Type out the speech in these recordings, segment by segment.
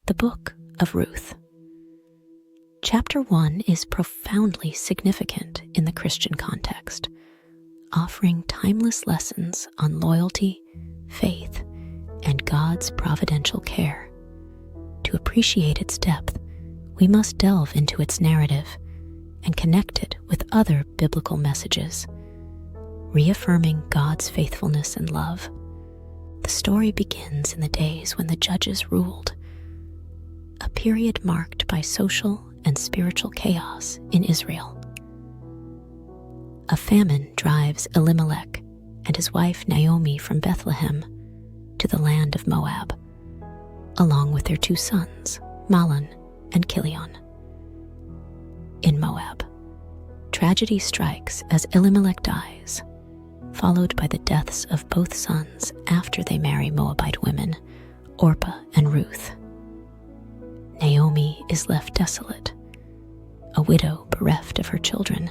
the Book of Ruth. Chapter 1 is profoundly significant in the Christian context, offering timeless lessons on loyalty, faith, and God's providential care. To appreciate its depth, we must delve into its narrative and connect it with other biblical messages, reaffirming God's faithfulness and love. The story begins in the days when the judges ruled, a period marked by social and spiritual chaos in Israel. A famine drives Elimelech and his wife Naomi from Bethlehem to the land of Moab, along with their 2 sons, Mahlon and Chilion. In Moab, tragedy strikes as Elimelech dies, followed by the deaths of both sons after they marry Moabite women, Orpah and Ruth. Naomi is left desolate, a widow bereft of her children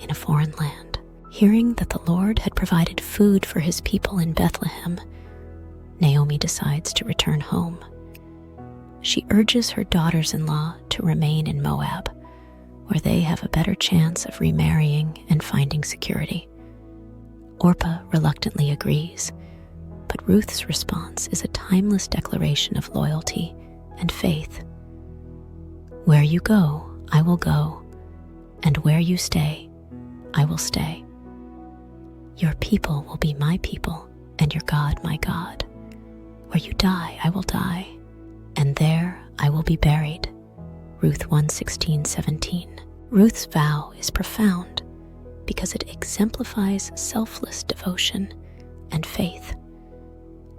in a foreign land. Hearing that the Lord had provided food for his people in Bethlehem, Naomi decides to return home. She urges her daughters-in-law to remain in Moab, where they have a better chance of remarrying and finding security. Orpah reluctantly agrees, but Ruth's response is a timeless declaration of loyalty and faith. Where you go, I will go, and where you stay, I will stay. Your people will be my people, and your God my God. Where you die, I will die, and there I will be buried. Ruth 1:16-17. Ruth's vow is profound because it exemplifies selfless devotion and faith.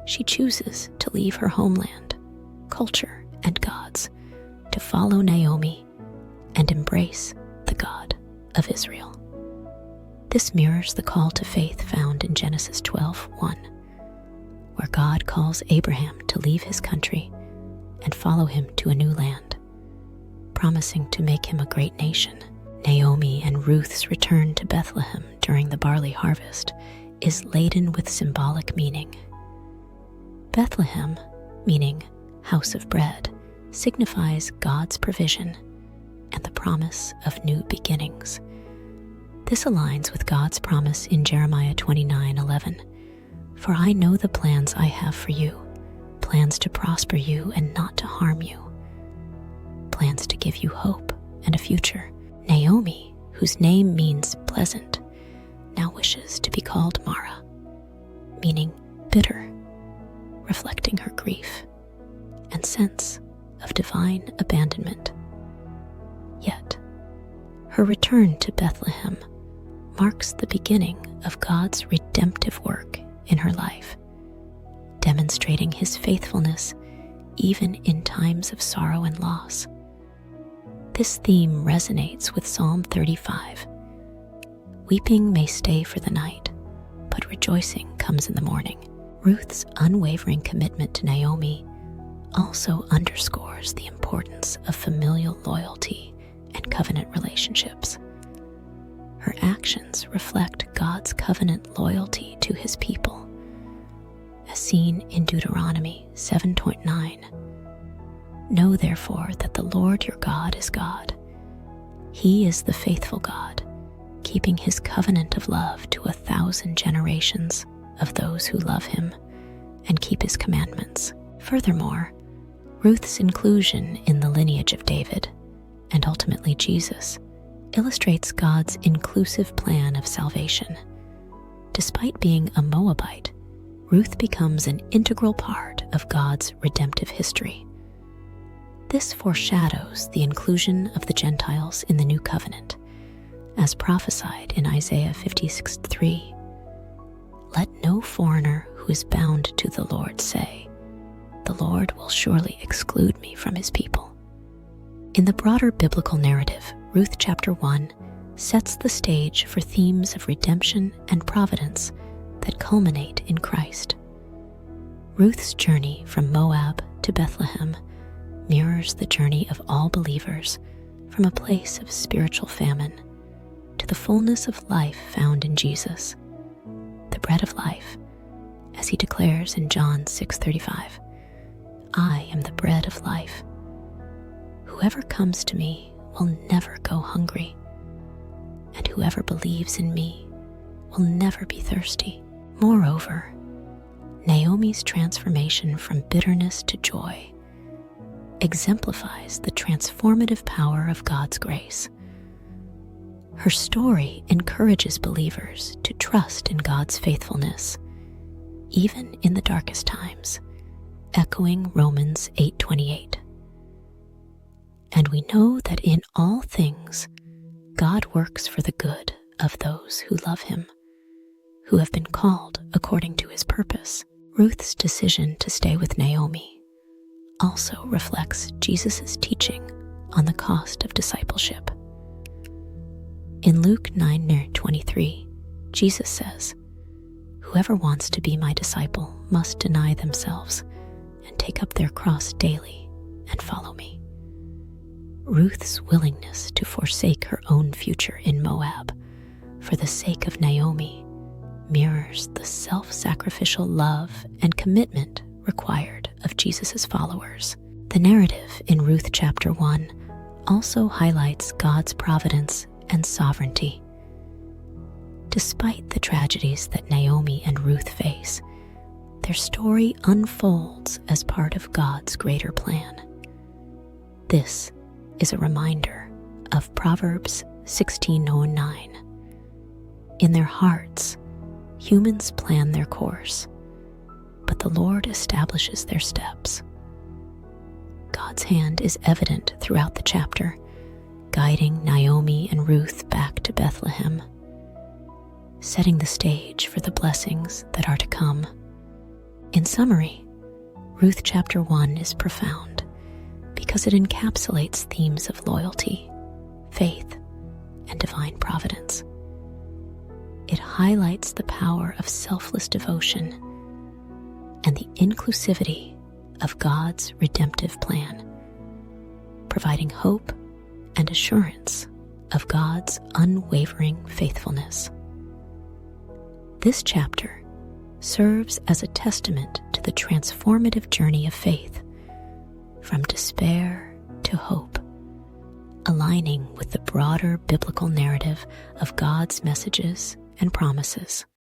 She chooses to leave her homeland, culture, and gods to follow Naomi and embrace the God of Israel. This mirrors the call to faith found in Genesis 12:1, where God calls Abraham to leave his country and follow him to a new land, promising to make him a great nation. Naomi and Ruth's return to Bethlehem during the barley harvest is laden with symbolic meaning. Bethlehem, meaning house of bread, signifies God's provision and the promise of new beginnings. This aligns with God's promise in Jeremiah 29:11, "For I know the plans I have for you, plans to prosper you and not to harm you, plans to give you hope and a future." Naomi, whose name means pleasant, now wishes to be called Mara, meaning bitter, reflecting her grief and sense of divine abandonment. Yet, her return to Bethlehem marks the beginning of God's redemptive work in her life, demonstrating his faithfulness even in times of sorrow and loss. This theme resonates with Psalm 35. Weeping may stay for the night, but rejoicing comes in the morning. Ruth's unwavering commitment to Naomi also underscores the importance of familial loyalty and covenant relationships. Her actions reflect God's covenant loyalty to his people, as seen in Deuteronomy 7:9. Know therefore that the Lord your God is God. He is the faithful God, keeping his covenant of love to 1,000 generations of those who love him and keep his commandments. Furthermore, Ruth's inclusion in the lineage of David, and ultimately Jesus, illustrates God's inclusive plan of salvation. Despite being a Moabite, Ruth becomes an integral part of God's redemptive history. This foreshadows the inclusion of the Gentiles in the New Covenant, as prophesied in Isaiah 56:3. Let no foreigner who is bound to the Lord say, "The Lord will surely exclude me from his people." In the broader biblical narrative, Ruth chapter 1 sets the stage for themes of redemption and providence that culminate in Christ. Ruth's journey from Moab to Bethlehem mirrors the journey of all believers from a place of spiritual famine to the fullness of life found in Jesus, the bread of life, as he declares in John 6:35, I am the bread of life. Whoever comes to me will never go hungry, and whoever believes in me will never be thirsty. Moreover, Naomi's transformation from bitterness to joy exemplifies the transformative power of God's grace. Her story encourages believers to trust in God's faithfulness, even in the darkest times, echoing Romans 8:28. And we know that in all things, God works for the good of those who love him, who have been called according to his purpose. Ruth's decision to stay with Naomi also reflects Jesus' teaching on the cost of discipleship. In Luke 9:23, Jesus says, "Whoever wants to be my disciple must deny themselves and take up their cross daily and follow me." Ruth's willingness to forsake her own future in Moab for the sake of Naomi mirrors the self-sacrificial love and commitment required of Jesus' followers. The narrative in Ruth chapter 1 also highlights God's providence and sovereignty. Despite the tragedies that Naomi and Ruth face, their story unfolds as part of God's greater plan. This is a reminder of Proverbs 16:09. In their hearts, humans plan their course, but the Lord establishes their steps. God's hand is evident throughout the chapter, guiding Naomi and Ruth back to Bethlehem, setting the stage for the blessings that are to come. In summary, Ruth chapter 1 is profound because it encapsulates themes of loyalty, faith, and divine providence. It highlights the power of selfless devotion and the inclusivity of God's redemptive plan, providing hope and assurance of God's unwavering faithfulness. This chapter serves as a testament to the transformative journey of faith, from despair to hope, aligning with the broader biblical narrative of God's messages and promises.